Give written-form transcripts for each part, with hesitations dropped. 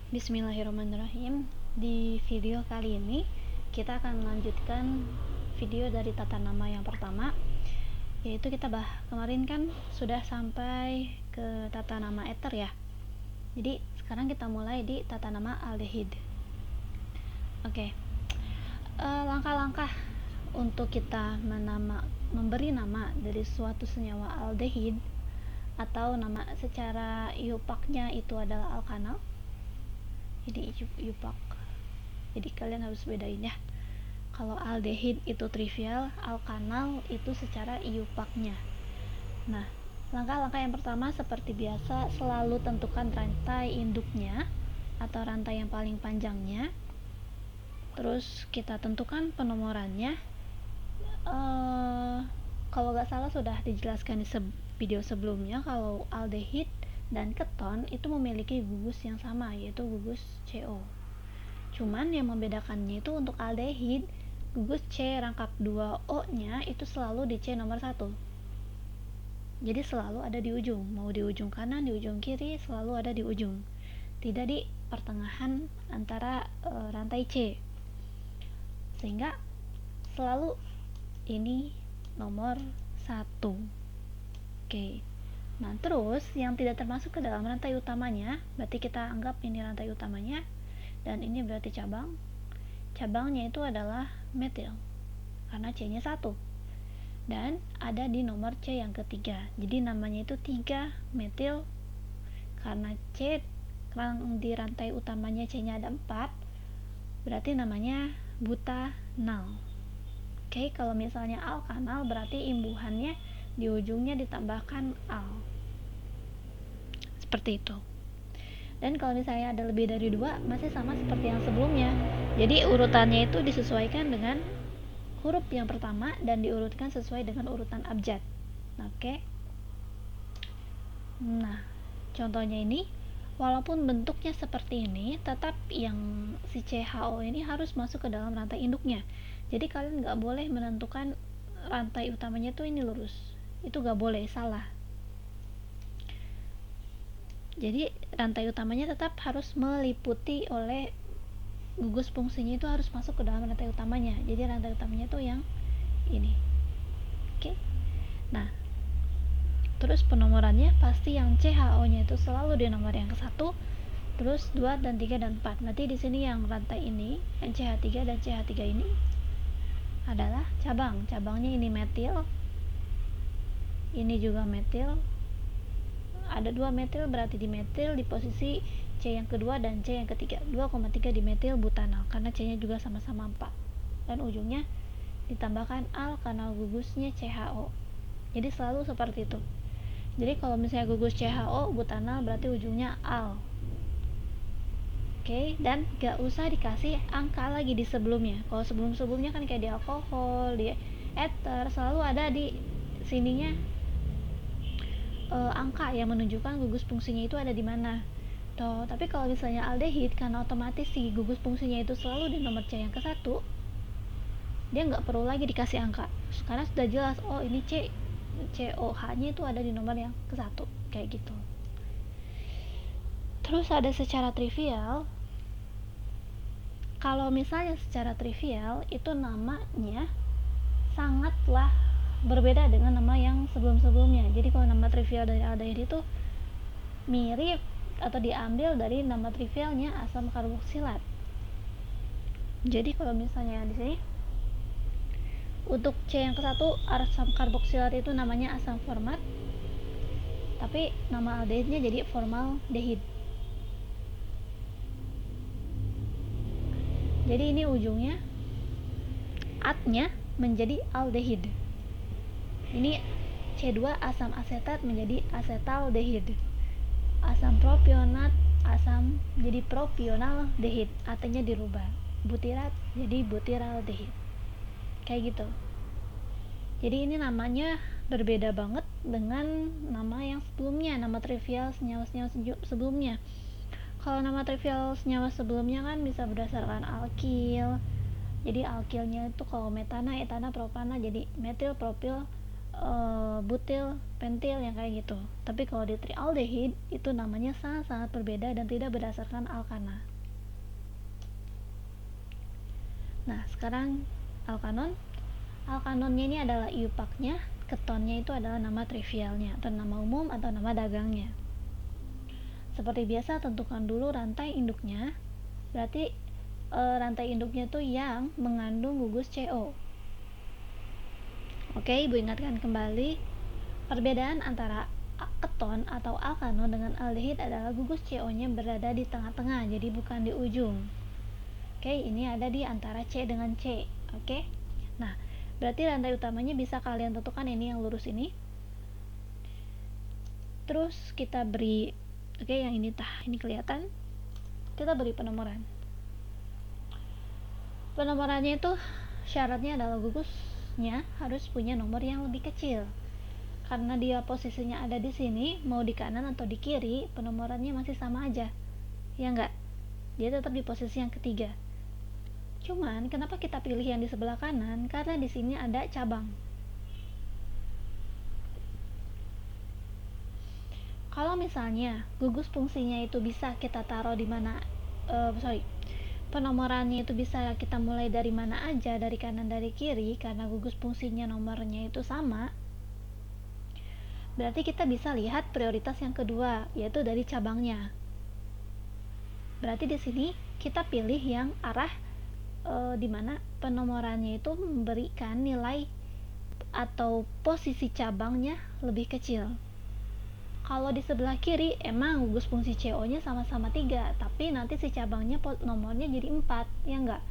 Bismillahirrahmanirrahim. Di video kali ini kita akan melanjutkan video dari tata nama yang pertama, yaitu kemarin kan sudah sampai ke tata nama ether ya. Jadi sekarang kita mulai di tata nama aldehid. Oke. Langkah-langkah untuk kita memberi nama dari suatu senyawa aldehid atau nama secara iupaknya itu adalah alkanal. Jadi iupak, jadi kalian harus bedain ya. Kalau aldehid itu trivial, alkanal itu secara iupaknya. Nah, langkah-langkah yang pertama seperti biasa, selalu tentukan rantai induknya atau rantai yang paling panjangnya. Terus kita tentukan penomorannya. Kalau nggak salah sudah dijelaskan di video sebelumnya, kalau aldehid dan keton itu memiliki gugus yang sama, yaitu gugus CO. Cuman yang membedakannya itu untuk aldehid, gugus C rangkap 2O nya itu selalu di C nomor 1. Jadi selalu ada di ujung, mau di ujung kanan, di ujung kiri, selalu ada di ujung, tidak di pertengahan antara rantai C, sehingga selalu ini nomor 1. Oke. Nah, terus yang tidak termasuk ke dalam rantai utamanya, berarti kita anggap ini rantai utamanya, dan ini berarti cabang. Cabangnya itu adalah metil, karena C-nya 1. Dan ada di nomor C yang ketiga. Jadi namanya itu 3 metil, karena C di rantai utamanya C-nya ada 4, berarti namanya butanal. Oke, kalau misalnya alkanal berarti imbuhannya di ujungnya ditambahkan al, seperti itu. Dan kalau misalnya ada lebih dari 2, masih sama seperti yang sebelumnya. Jadi urutannya itu disesuaikan dengan huruf yang pertama dan diurutkan sesuai dengan urutan abjad. Oke. Nah, contohnya ini, walaupun bentuknya seperti ini, tetap yang si CHO ini harus masuk ke dalam rantai induknya. Jadi kalian nggak boleh menentukan rantai utamanya tuh ini lurus, itu nggak boleh, salah. Jadi rantai utamanya tetap harus meliputi oleh gugus fungsinya, itu harus masuk ke dalam rantai utamanya. Jadi rantai utamanya tuh yang ini. Oke. Nah, terus penomorannya pasti yang CHO nya itu selalu di nomor yang ke-1, terus 2 dan 3 dan 4. Berarti di sini yang rantai ini, yang CH3 dan CH3 ini adalah cabang. Cabangnya ini metil, ini juga metil. Ada 2 metil, berarti di metil di posisi C yang kedua dan C yang ketiga. 2,3 di metil butanal, karena C nya juga sama-sama 4, dan ujungnya ditambahkan al karena gugusnya CHO. Jadi selalu seperti itu. Jadi kalau misalnya gugus CHO butanal berarti ujungnya al. Oke, dan gak usah dikasih angka lagi di sebelumnya. Kalau sebelum-sebelumnya kan kayak di alkohol, di ether, selalu ada di sininya angka yang menunjukkan gugus fungsinya itu ada di mana. Tapi kalau misalnya aldehid, karena otomatis si gugus fungsinya itu selalu di nomor C yang ke-1, dia nggak perlu lagi dikasih angka, karena sudah jelas, oh ini COH nya itu ada di nomor yang ke-1, kayak gitu. Terus ada secara trivial. Kalau misalnya secara trivial itu namanya sangatlah berbeda dengan nama yang sebelum-sebelumnya. Jadi kalau nama trivial dari aldehid itu mirip atau diambil dari nama trivialnya asam karboksilat. Jadi kalau misalnya di sini untuk C yang ke-1 asam karboksilat itu namanya asam format, tapi nama aldehidnya jadi formaldehid. Jadi ini ujungnya atnya menjadi aldehid. Ini C2 asam asetat menjadi asetaldehid. Asam propionat asam jadi propionaldehid, atnya dirubah. Butirat jadi butiraldehid. Kayak gitu. Jadi ini namanya berbeda banget dengan nama yang sebelumnya, nama trivial senyawa-senyawa sebelumnya. Kalau nama trivial senyawa sebelumnya kan bisa berdasarkan alkil. Jadi alkilnya itu kalau metana, etana, propana jadi metil, propil, butil, pentil yang kayak gitu. Tapi kalau di trialdehyde itu namanya sangat-sangat berbeda dan tidak berdasarkan alkana. Nah, sekarang alkanon. Alkanonnya ini adalah iupaknya, ketonnya itu adalah nama trivialnya atau nama umum atau nama dagangnya. Seperti biasa, tentukan dulu rantai induknya. Berarti rantai induknya tuh yang mengandung gugus CO. Oke, Ibu ingatkan kembali, perbedaan antara keton atau alkanon dengan aldehid adalah gugus CO-nya berada di tengah-tengah, jadi bukan di ujung. Oke, ini ada di antara C dengan C. Oke. Nah, berarti rantai utamanya bisa kalian tentukan ini yang lurus ini. Terus kita beri, oke, yang ini ini kelihatan. Kita beri penomoran. Penomorannya itu syaratnya adalah gugusnya harus punya nomor yang lebih kecil. Karena dia posisinya ada di sini, mau di kanan atau di kiri, penomorannya masih sama aja. Ya enggak? Dia tetap di posisi yang ketiga. Cuman kenapa kita pilih yang di sebelah kanan? Karena di sini ada cabang. Kalau misalnya gugus fungsinya itu bisa kita taruh di mana, penomorannya itu bisa kita mulai dari mana aja, dari kanan dari kiri, karena gugus fungsinya nomornya itu sama. Berarti kita bisa lihat prioritas yang kedua, yaitu dari cabangnya. Berarti di sini kita pilih yang arah dimana penomorannya itu memberikan nilai atau posisi cabangnya lebih kecil. Kalau di sebelah kiri emang gugus fungsi CO-nya sama-sama 3, tapi nanti si cabangnya nomornya jadi 4, ya enggak?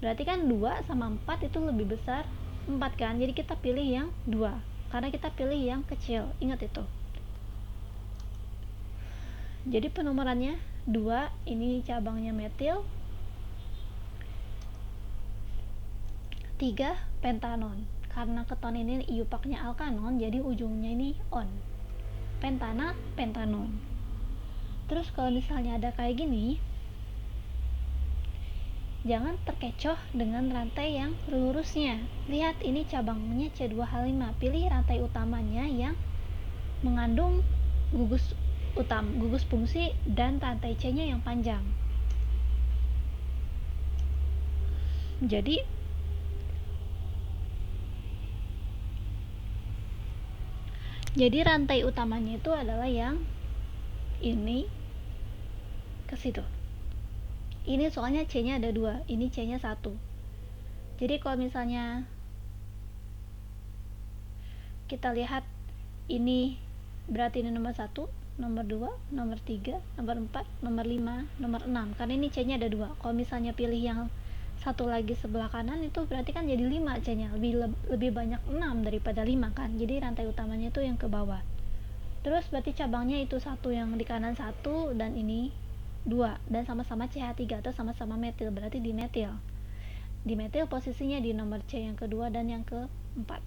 Berarti kan 2 sama 4 itu lebih besar 4 kan? Jadi kita pilih yang 2, karena kita pilih yang kecil, ingat itu. Jadi penomorannya 2, ini cabangnya metil. 3 pentanon, karena keton ini iupaknya alkanon, jadi ujungnya ini on. Pentana, pentanon. Terus kalau misalnya ada kayak gini, jangan terkecoh dengan rantai yang lurusnya. Lihat, ini cabangnya C2H5, pilih rantai utamanya yang mengandung gugus fungsi dan rantai C-nya yang panjang. Jadi rantai utamanya itu adalah yang ini ke situ. Ini soalnya C-nya ada 2, ini C-nya 1. Jadi kalau misalnya kita lihat ini berarti ini nomor 1, nomor 2, nomor 3, nomor 4, nomor 5, nomor 6. Karena ini C-nya ada 2. Kalau misalnya pilih yang satu lagi sebelah kanan, itu berarti kan jadi 5 C-nya, lebih banyak 6 daripada 5 kan. Jadi rantai utamanya itu yang ke bawah. Terus berarti cabangnya itu satu, yang di kanan 1 dan ini 2, dan sama-sama CH3 atau sama-sama metil, berarti dimetil. Dimetil posisinya di nomor C yang kedua dan yang keempat.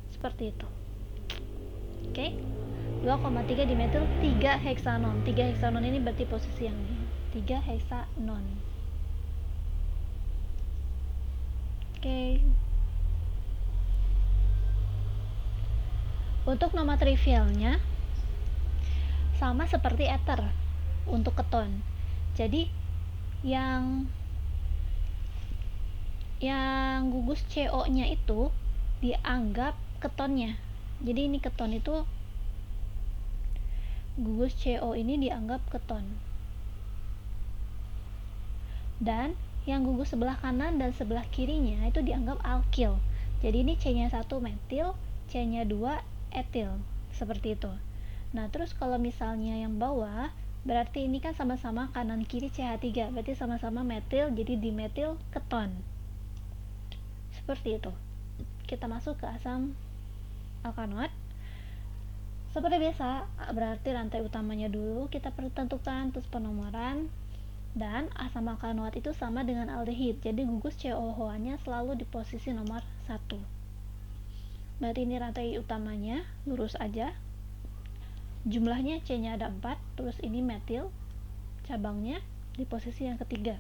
Seperti itu. Oke. 2,3 dimetil 3 heksanon. 3 heksanon ini berarti posisi yang ini. 3 heksanon. Oke. Untuk nama trivialnya sama seperti ether untuk keton. Jadi yang gugus CO-nya itu dianggap ketonnya. Jadi ini keton itu, gugus CO ini dianggap keton. Dan yang gugus sebelah kanan dan sebelah kirinya itu dianggap alkil. Jadi ini C-nya 1 metil, C-nya 2 etil, seperti itu. Nah, terus kalau misalnya yang bawah, berarti ini kan sama-sama kanan kiri CH3, berarti sama-sama metil, jadi dimetil keton. Seperti itu. Kita masuk ke asam alkanoat. Seperti biasa, berarti rantai utamanya dulu kita perlu tentukan, terus penomoran. Dan asam alkanoat itu sama dengan aldehid, jadi gugus COOH-nya selalu di posisi nomor 1. Berarti ini rantai utamanya, lurus aja. Jumlahnya C-nya ada 4, terus ini metil, cabangnya di posisi yang ketiga.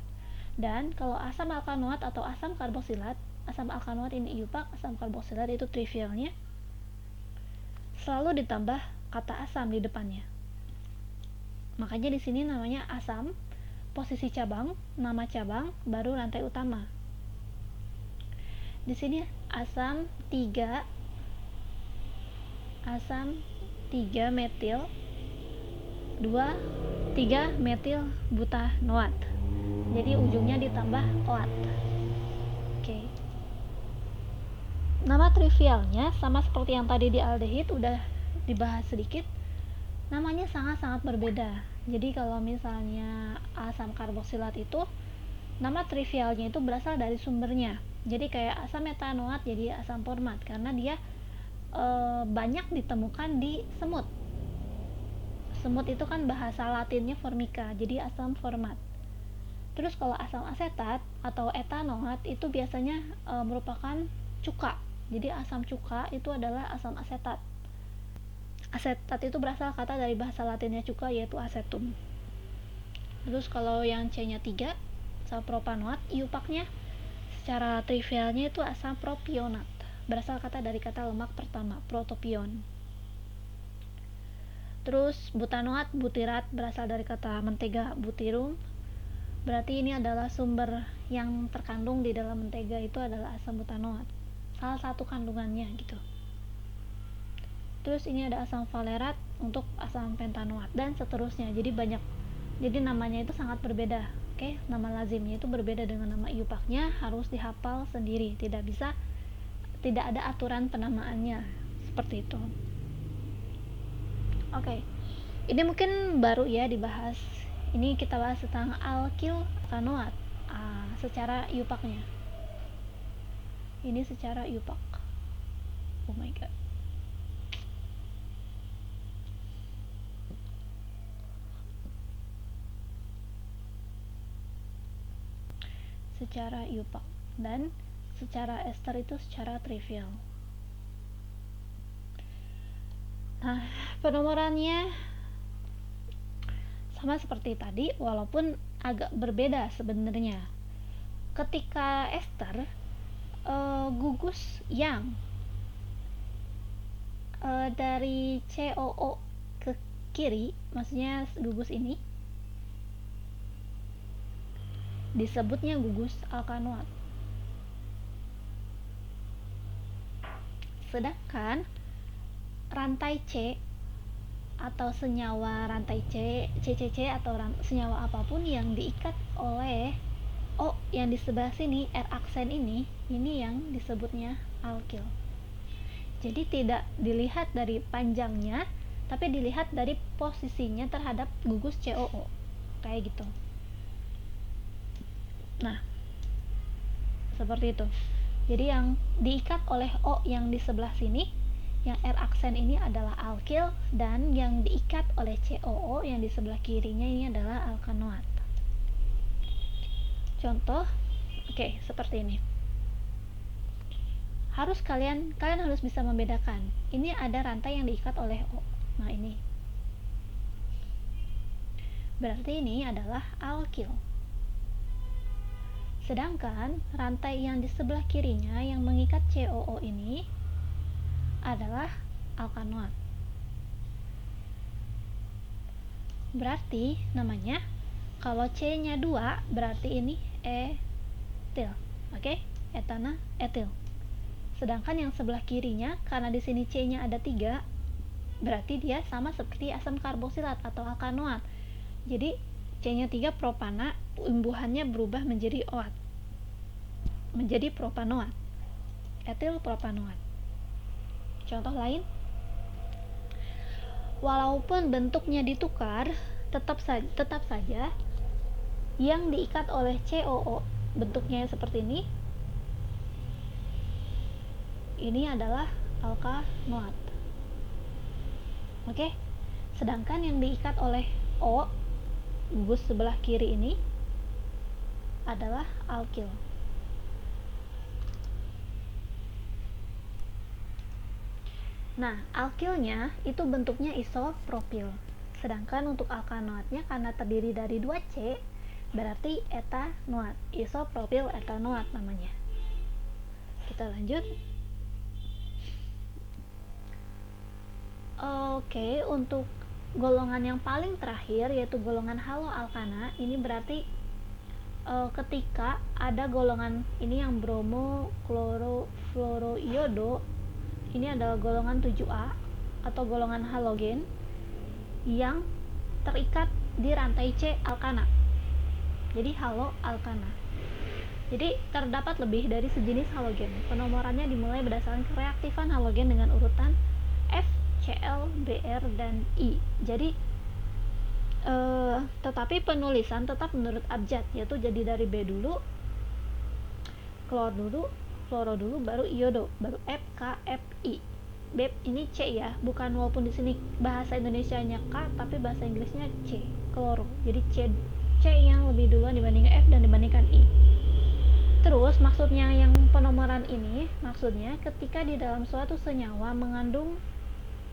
Dan kalau asam alkanoat atau asam karboksilat, asam alkanoat ini iupak, asam karboksilat itu trivialnya. selalu ditambah kata asam di depannya. Makanya di sini namanya asam, posisi cabang, nama cabang, baru rantai utama. Di sini asam 3 metil 3 metil butanoat. Jadi ujungnya ditambah oat. Oke. Nama trivialnya sama seperti yang tadi di aldehid udah dibahas sedikit. Namanya sangat-sangat berbeda. Jadi kalau misalnya asam karboksilat itu nama trivialnya itu berasal dari sumbernya. Jadi kayak asam metanoat jadi asam format karena dia banyak ditemukan di semut. Semut itu kan bahasa latinnya formica, jadi asam format. Terus kalau asam asetat atau etanoat itu biasanya merupakan cuka. Jadi asam cuka itu adalah asam asetat. Asetat itu berasal kata dari bahasa latinnya cuka yaitu acetum. Terus kalau yang C-nya 3, asam propanoat, iupaknya secara trivialnya itu asam propionat. Berasal kata dari kata lemak pertama, protopion. Terus butanoat, butirat berasal dari kata mentega, butirum. Berarti ini adalah sumber yang terkandung di dalam mentega itu adalah asam butanoat. Salah satu kandungannya gitu. Terus ini ada asam valerat untuk asam pentanoat dan seterusnya. Jadi banyak. Jadi namanya itu sangat berbeda. Oke, nama lazimnya itu berbeda dengan nama iupaknya, harus dihafal sendiri. Tidak ada aturan penamaannya seperti itu. Oke. Ini mungkin baru ya dibahas. Ini kita bahas tentang alkil kanoat secara iupaknya. Ini secara iupak. Oh my god. Secara iupak dan secara ester itu secara trivial. Nah, penomorannya sama seperti tadi walaupun agak berbeda sebenarnya. Ketika ester gugus yang dari COO ke kiri, maksudnya gugus ini disebutnya gugus alkanoat. Sedangkan rantai C atau senyawa rantai C, CCC atau senyawa apapun yang diikat oleh O yang di sebelah sini, R aksen ini yang disebutnya alkil. Jadi tidak dilihat dari panjangnya, tapi dilihat dari posisinya terhadap gugus COO. Kayak gitu. Nah, seperti itu. Jadi yang diikat oleh O yang di sebelah sini, yang R aksen ini adalah alkil, dan yang diikat oleh COO yang di sebelah kirinya ini adalah alkanoat. Contoh, oke, seperti ini. Kalian harus bisa membedakan. Ini ada rantai yang diikat oleh O. Nah, ini. Berarti ini adalah alkil. Sedangkan rantai yang di sebelah kirinya yang mengikat COO ini adalah alkanoat. Berarti namanya kalau C-nya 2 berarti ini etil. Oke? Etana, etil. Sedangkan yang sebelah kirinya karena di sini C-nya ada 3 berarti dia sama seperti asam karboksilat atau alkanoat. Jadi C-nya 3 propana, imbuhannya berubah menjadi oat. Menjadi propanoat. Etil propanoat. Contoh lain. Walaupun bentuknya ditukar, tetap saja yang diikat oleh COO bentuknya seperti ini. Ini adalah alkanoat. Oke. Sedangkan yang diikat oleh O gugus sebelah kiri ini adalah alkil. Nah, alkilnya itu bentuknya isopropil. Sedangkan untuk alkanoatnya karena terdiri dari 2C, berarti etanoat. Isopropil etanoat namanya. Kita lanjut. Oke, untuk golongan yang paling terakhir yaitu golongan haloalkana, ini berarti ketika ada golongan ini yang bromo klorofluoroiodo, ini adalah golongan 7A atau golongan halogen yang terikat di rantai C alkana. Jadi haloalkana. Jadi terdapat lebih dari sejenis halogen. Penomorannya dimulai berdasarkan kereaktifan halogen dengan urutan F, Cl, Br, dan I. Jadi tetapi penulisan tetap menurut abjad, yaitu jadi dari B dulu, klor dulu, fluoro dulu, baru iodo, baru F, K, F, I. B ini C ya, bukan, walaupun di sini bahasa Indonesianya K, tapi bahasa Inggrisnya C, kloro. Jadi C yang lebih duluan dibandingkan F dan dibandingkan I. Terus maksudnya yang penomoran ini, maksudnya ketika di dalam suatu senyawa mengandung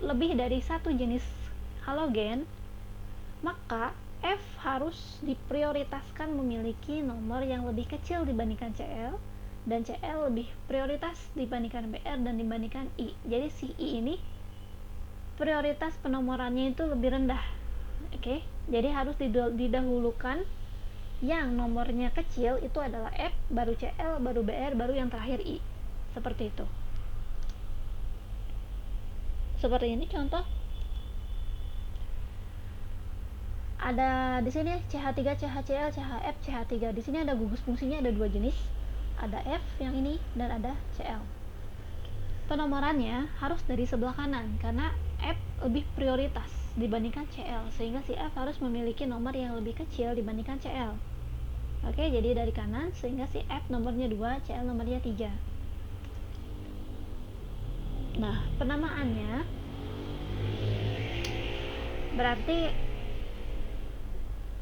lebih dari satu jenis halogen, maka F harus diprioritaskan memiliki nomor yang lebih kecil dibandingkan Cl, dan Cl lebih prioritas dibandingkan Br dan dibandingkan I. Jadi si I ini prioritas penomorannya itu lebih rendah. Oke, jadi harus didahulukan yang nomornya kecil, itu adalah F, baru Cl, baru Br, baru yang terakhir I. Seperti itu. Seperti ini contoh. Ada di sini CH3, CHCl, CHF, CH3. Di sini ada gugus fungsinya, ada dua jenis. Ada F yang ini dan ada Cl. Penomorannya harus dari sebelah kanan karena F lebih prioritas dibandingkan Cl, sehingga si F harus memiliki nomor yang lebih kecil dibandingkan Cl. Oke, jadi dari kanan sehingga si F nomornya 2, Cl nomornya 3. Nah, penamaannya berarti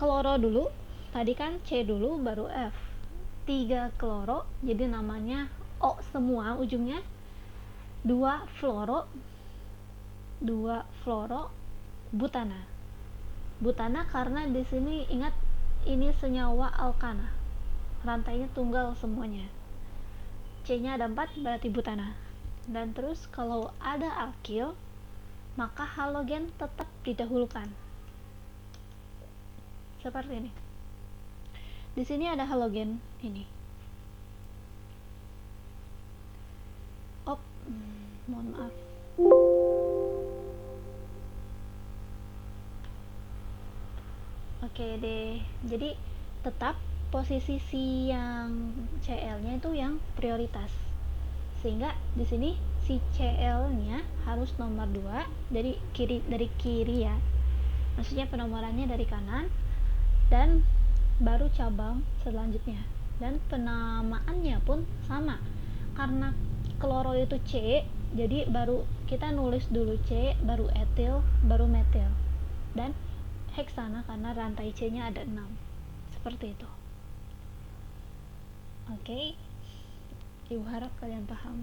kloro dulu, tadi kan C dulu baru F, 3 kloro, jadi namanya O semua ujungnya, 2 fluoro butana karena di sini ingat ini senyawa alkana, rantainya tunggal semuanya, C nya ada 4 berarti butana. Dan terus kalau ada alkil maka halogen tetap didahulukan seperti ini. Di sini ada halogen ini. Mohon maaf. Oke deh. Jadi tetap posisi si yang Cl-nya itu yang prioritas. Sehingga di sini si Cl-nya harus nomor 2 dari kiri ya. Maksudnya penomorannya dari kanan, dan baru cabang selanjutnya, dan penamaannya pun sama karena kloro itu C, jadi baru kita nulis dulu C, baru etil, baru metil, dan heksana karena rantai C nya ada 6. Seperti itu. Oke, Ibu harap kalian paham.